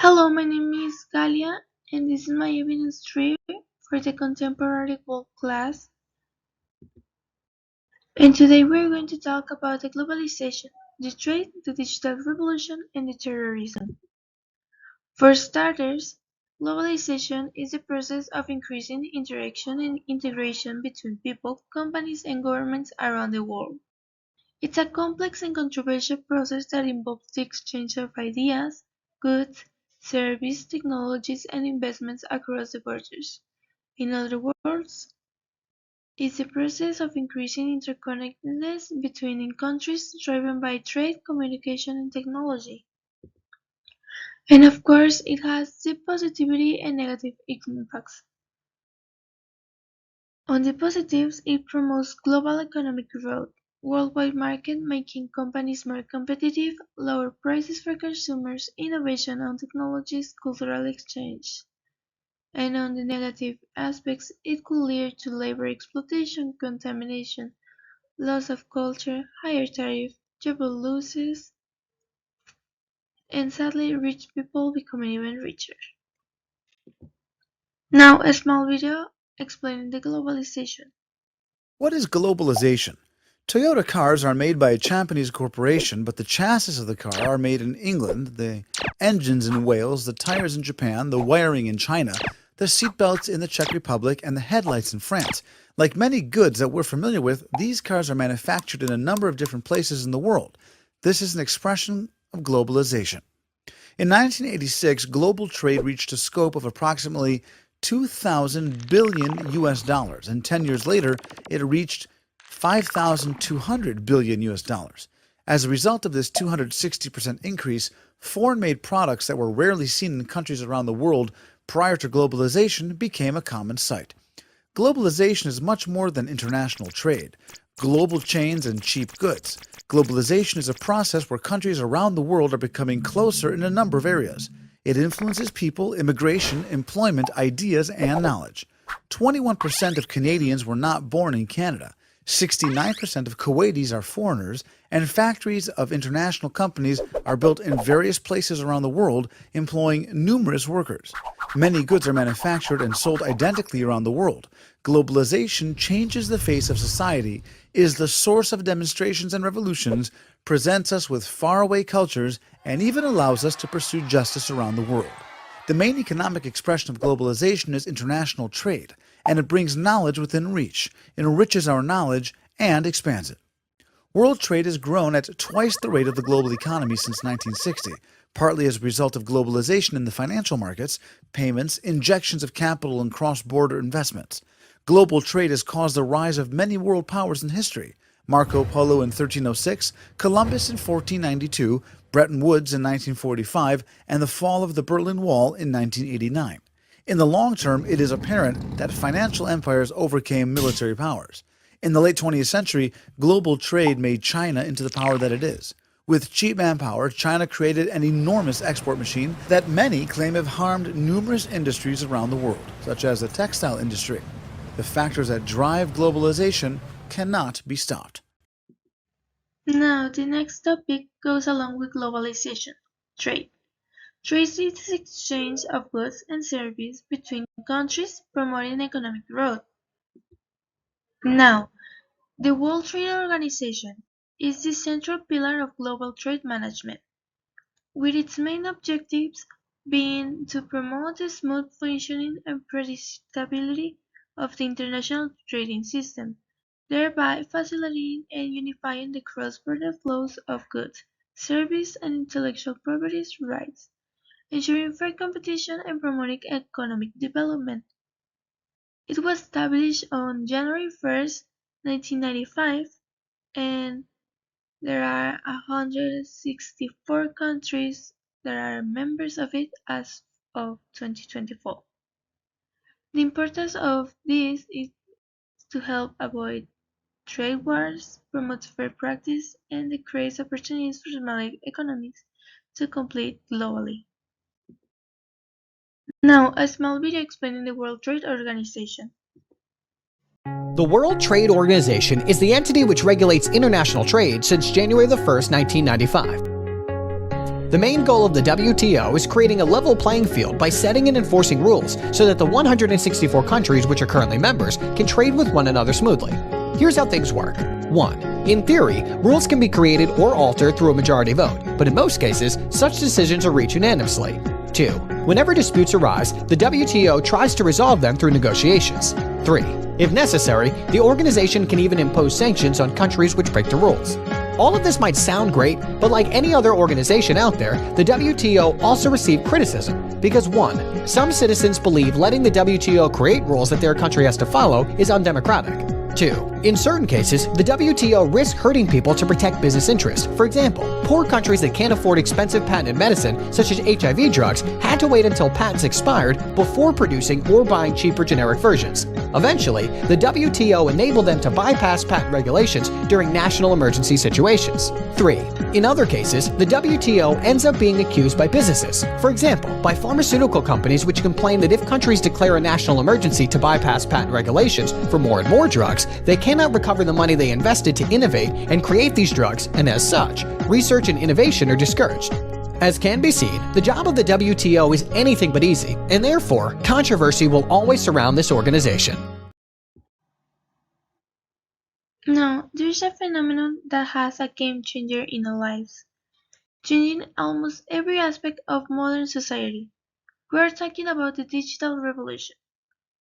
Hello, my name is Galia, and this is my evidence 3 for the contemporary world class. And today we're going to talk about the globalization, the trade, the digital revolution, and the terrorism. For starters, globalization is the process of increasing interaction and integration between people, companies, and governments around the world. It's a complex and controversial process that involves the exchange of ideas, goods, services, technologies, and investments across the borders. In other words, it's the process of increasing interconnectedness between countries driven by trade, communication, and technology. And of course, it has the positivity and negative impacts. On the positives, it promotes global economic growth, worldwide market making companies more competitive, lower prices for consumers, innovation on technologies, cultural exchange. And on the negative aspects, it could lead to labor exploitation, contamination, loss of culture, higher tariff, job losses, and sadly rich people becoming even richer. Now a small video explaining the globalization. What is globalization? Toyota cars are made by a Japanese corporation, but the chassis of the car are made in England, the engines in Wales, the tires in Japan, the wiring in China, the seatbelts in the Czech Republic, and the headlights in France. Like many goods that we're familiar with, these cars are manufactured in a number of different places in the world. This is an expression of globalization. In 1986, global trade reached a scope of approximately 2,000 billion US dollars, and 10 years later, it reached 5,200 billion US dollars. As a result of this 260% increase, foreign-made products that were rarely seen in countries around the world prior to globalization became a common sight. Globalization is much more than international trade, global chains, and cheap goods. Globalization is a process where countries around the world are becoming closer in a number of areas. It influences people, immigration, employment, ideas, and knowledge. 21% of Canadians were not born in Canada. 69% of Kuwaitis are foreigners, and factories of international companies are built in various places around the world, employing numerous workers. Many goods are manufactured and sold identically around the world. Globalization changes the face of society, is the source of demonstrations and revolutions, presents us with faraway cultures, and even allows us to pursue justice around the world. The main economic expression of globalization is international trade, and it brings knowledge within reach, enriches our knowledge, and expands it. World trade has grown at twice the rate of the global economy since 1960, partly as a result of globalization in the financial markets, payments, injections of capital, and cross-border investments. Global trade has caused the rise of many world powers in history. Marco Polo in 1306, Columbus in 1492, Bretton Woods in 1945, and the fall of the Berlin Wall in 1989. In the long term, it is apparent that financial empires overcame military powers. In the late 20th century, global trade made China into the power that it is. With cheap manpower, China created an enormous export machine that many claim have harmed numerous industries around the world, such as the textile industry. The factors that drive globalization cannot be stopped. Now the next topic goes along with globalization, trade. Trade is the exchange of goods and services between countries promoting economic growth. Now, the World Trade Organization is the central pillar of global trade management, with its main objectives being to promote the smooth functioning and predictability of the international trading system, thereby facilitating and unifying the cross-border flows of goods, services, and intellectual property rights, ensuring fair competition and promoting economic development. It was established on January 1st, 1995, and there are 164 countries that are members of it as of 2024. The importance of this is to help avoid trade wars, promote fair practice, and create opportunities for smaller economies to compete globally. Now, a small video explaining the World Trade Organization. The World Trade Organization is the entity which regulates international trade since January 1, 1995. The main goal of the WTO is creating a level playing field by setting and enforcing rules so that the 164 countries which are currently members can trade with one another smoothly. Here's how things work. 1. In theory, rules can be created or altered through a majority vote, but in most cases, such decisions are reached unanimously. 2. Whenever disputes arise, the WTO tries to resolve them through negotiations. 3. If necessary, the organization can even impose sanctions on countries which break the rules. All of this might sound great, but like any other organization out there, the WTO also received criticism because 1. Some citizens believe letting the WTO create rules that their country has to follow is undemocratic. 2. In certain cases, the WTO risks hurting people to protect business interests. For example, poor countries that can't afford expensive patented medicine, such as HIV drugs, had to wait until patents expired before producing or buying cheaper generic versions. Eventually, the WTO enabled them to bypass patent regulations during national emergency situations. 3. In other cases, the WTO ends up being accused by businesses. For example, by pharmaceutical companies which complain that if countries declare a national emergency to bypass patent regulations for more and more drugs, they cannot recover the money they invested to innovate and create these drugs, and as such, research and innovation are discouraged. As can be seen, the job of the WTO is anything but easy, and therefore, controversy will always surround this organization. Now, there's a phenomenon that has a game changer in our lives, changing almost every aspect of modern society. We are talking about the digital revolution.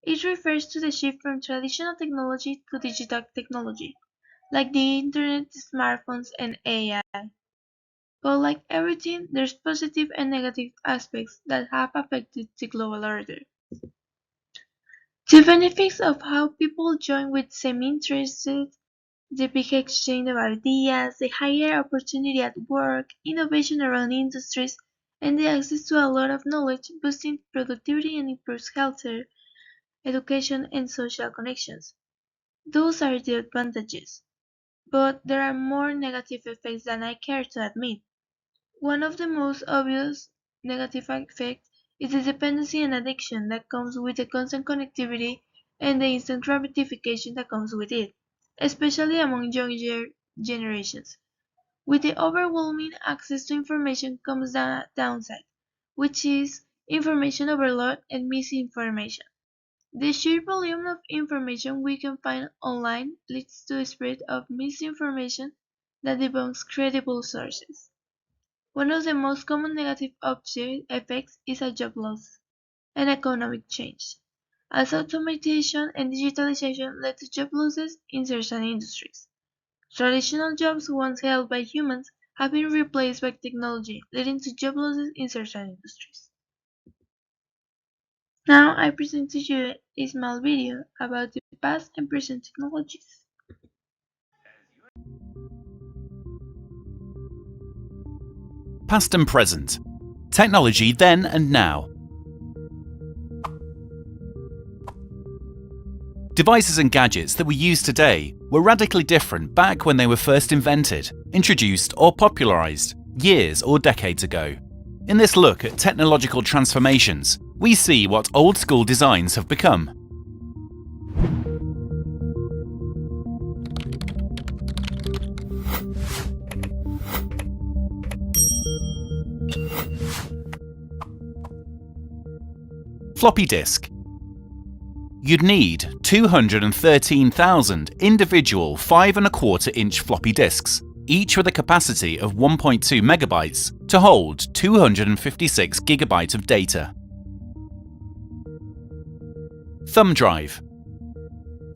It refers to the shift from traditional technology to digital technology, like the internet, smartphones, and AI. But like everything, there's positive and negative aspects that have affected the global order. The benefits of how people join with same interests, the big exchange of ideas, the higher opportunity at work, innovation around industries, and the access to a lot of knowledge boosting productivity and improves healthcare, education, and social connections. Those are the advantages. But there are more negative effects than I care to admit. One of the most obvious negative effects is the dependency and addiction that comes with the constant connectivity and the instant gratification that comes with it, especially among younger generations. With the overwhelming access to information comes the downside, which is information overload and misinformation. The sheer volume of information we can find online leads to the spread of misinformation that debunks credible sources. One of the most common negative effects is a job loss and economic change, as automation and digitalization led to job losses in certain industries. Traditional jobs once held by humans have been replaced by technology, leading to job losses in certain industries. Now I present to you a small video about the past and present technologies. Past and present. Technology then and now. Devices and gadgets that we use today were radically different back when they were first invented, introduced or popularized years or decades ago. In this look at technological transformations, we see what old school designs have become. Floppy disk. You'd need 213,000 individual 5¼ inch floppy disks, each with a capacity of 1.2 megabytes to hold 256 gigabytes of data. Thumb drive.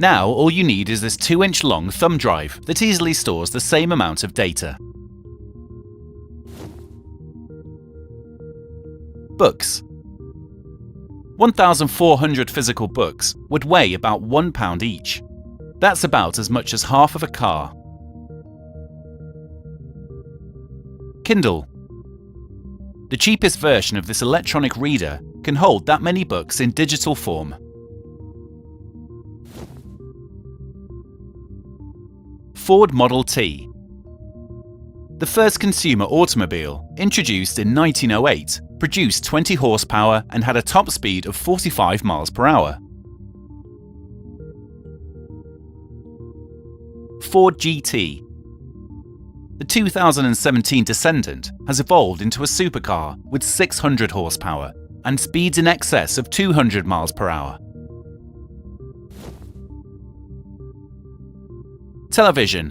Now all you need is this 2-inch long thumb drive that easily stores the same amount of data. Books. 1,400 physical books would weigh about £1 each. That's about as much as half of a car. Kindle. The cheapest version of this electronic reader can hold that many books in digital form. Ford Model T. The first consumer automobile, introduced in 1908, produced 20 horsepower and had a top speed of 45 miles per hour. Ford GT. The 2017 Descendant has evolved into a supercar with 600 horsepower and speeds in excess of 200 miles per hour. Television.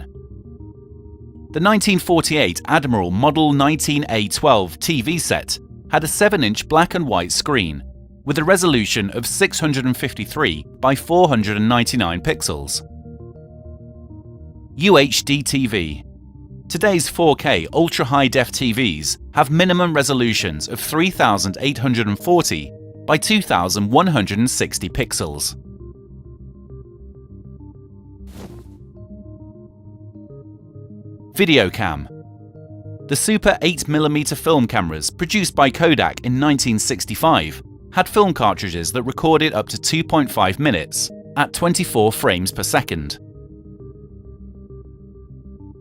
The 1948 Admiral Model 19A12 TV set had a 7-inch black and white screen with a resolution of 653 by 499 pixels. UHD TV. Today's 4K ultra-high-def TVs have minimum resolutions of 3840 by 2160 pixels. Videocam. The Super 8mm film cameras produced by Kodak in 1965 had film cartridges that recorded up to 2.5 minutes at 24 frames per second.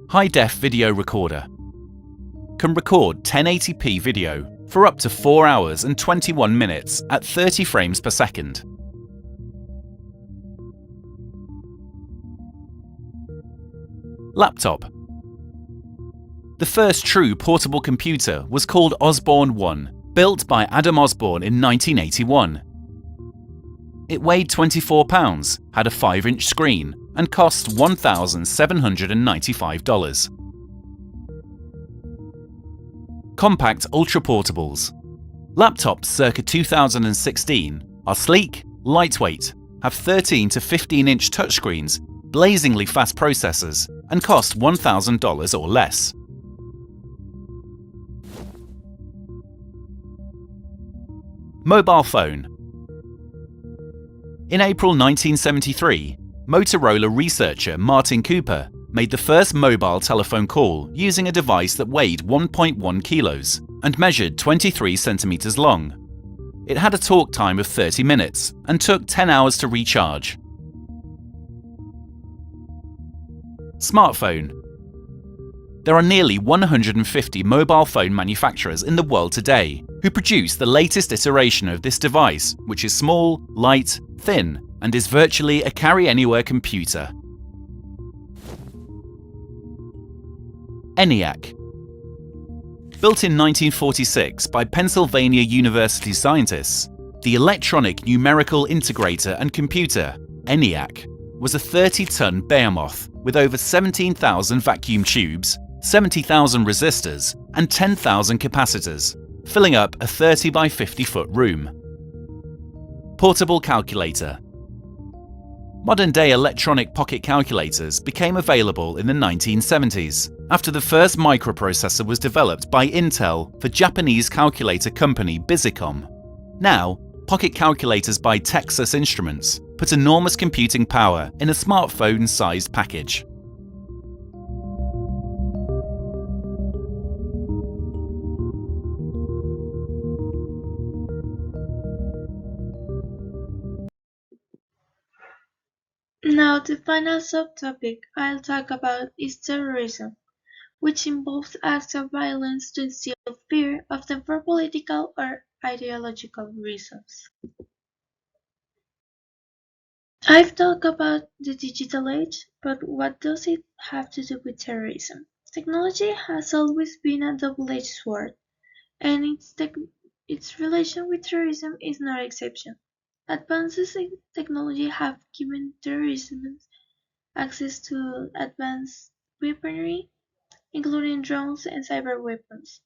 High-def video recorder can record 1080p video for up to 4 hours and 21 minutes at 30 frames per second. Laptop. The first true portable computer was called Osborne 1, built by Adam Osborne in 1981. It weighed 24 pounds, had a 5-inch screen, and cost $1,795. Compact ultra-portables. Laptops circa 2016 are sleek, lightweight, have 13 to 15-inch touchscreens, blazingly fast processors, and cost $1,000 or less. Mobile phone. In April 1973, Motorola researcher Martin Cooper made the first mobile telephone call using a device that weighed 1.1 kilos and measured 23 centimeters long. It had a talk time of 30 minutes and took 10 hours to recharge. Smartphone. There are nearly 150 mobile phone manufacturers in the world today who produce the latest ituration of this device, which is small, light, thin, and is virtually a carry-anywhere computer. ENIAC. Built in 1946 by Pennsylvania University scientists, the Electronic Numerical Integrator and Computer, ENIAC, was a 30-ton behemoth with over 17,000 vacuum tubes, 70,000 resistors, and 10,000 capacitors, filling up a 30 by 50 foot room. Portable calculator. Modern-day electronic pocket calculators became available in the 1970s, after the first microprocessor was developed by Intel for Japanese calculator company Bizicom. Now, pocket calculators by Texas Instruments put enormous computing power in a smartphone-sized package. Now the final subtopic I'll talk about is terrorism, which involves acts of violence to instill fear, often for political or ideological reasons. I've talked about the digital age, but what does it have to do with terrorism? Technology has always been a double-edged sword, and its relation with terrorism is no exception. Advances in technology have given terrorists access to advanced weaponry, including drones and cyber weapons,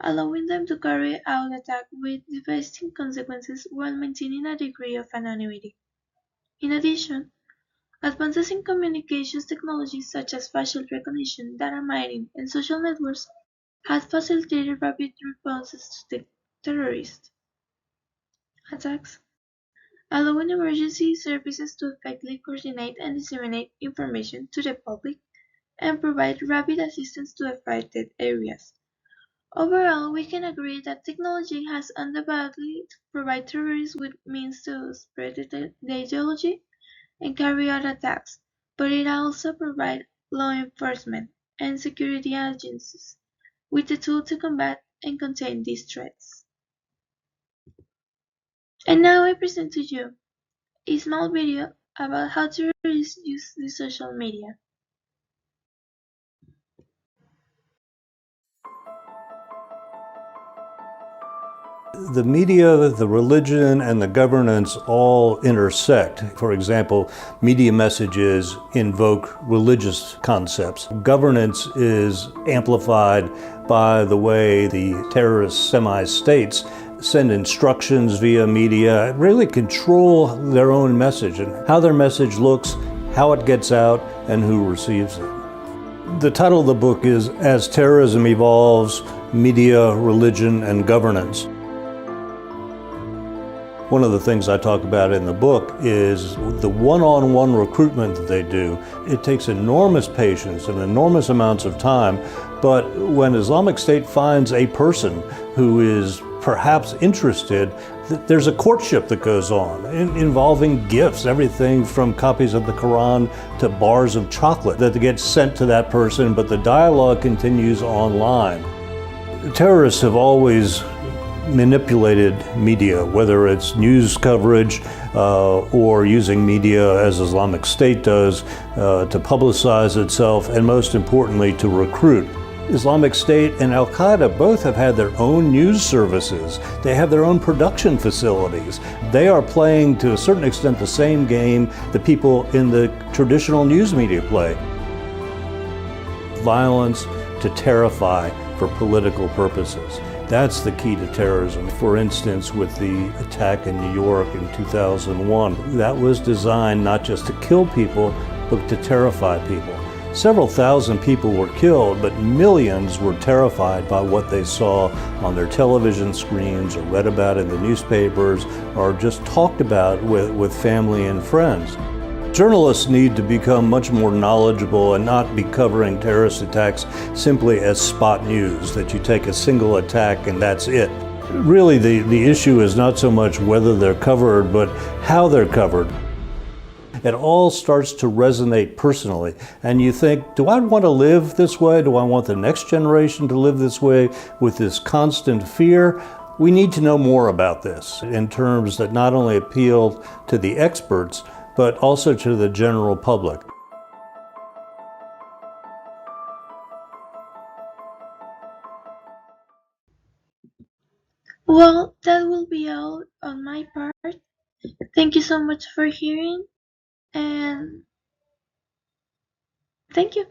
allowing them to carry out attacks with devastating consequences while maintaining a degree of anonymity. In addition, advances in communications technologies such as facial recognition, data mining, and social networks have facilitated rapid responses to terrorist attacks, allowing emergency services to effectively coordinate and disseminate information to the public and provide rapid assistance to affected areas. Overall, we can agree that technology has undoubtedly provided terrorists with means to spread the ideology and carry out attacks, but it also provides law enforcement and security agencies with the tool to combat and contain these threats. And now I present to you a small video about how terrorists use the social media. The media, the religion, and the governance all intersect. For example, media messages invoke religious concepts. Governance is amplified by the way the terrorist semi-states send instructions via media, really control their own message and how their message looks, how it gets out, and who receives it. The title of the book is As Terrorism Evolves, Media, Religion, and Governance. One of the things I talk about in the book is the one-on-one recruitment that they do. It takes enormous patience and enormous amounts of time, but when Islamic State finds a person who is perhaps interested, there's a courtship that goes on involving gifts, everything from copies of the Quran to bars of chocolate that get sent to that person, but the dialogue continues online. Terrorists have always manipulated media, whether it's news coverage or using media as Islamic State does to publicize itself, and most importantly to recruit. Islamic State and Al-Qaeda both have had their own news services. They have their own production facilities. They are playing to a certain extent the same game that people in the traditional news media play. Violence to terrify for political purposes. That's the key to terrorism. For instance, with the attack in New York in 2001, that was designed not just to kill people, but to terrify people. Several thousand people were killed, but millions were terrified by what they saw on their television screens or read about in the newspapers or just talked about with family and friends. Journalists need to become much more knowledgeable and not be covering terrorist attacks simply as spot news, that you take a single attack and that's it. Really, the issue is not so much whether they're covered, but how they're covered. It all starts to resonate personally, and you think, do I want to live this way? Do I want the next generation to live this way with this constant fear? We need to know more about this in terms that not only appeal to the experts, but also to the general public. Well, that will be all on my part. Thank you so much for hearing, and thank you.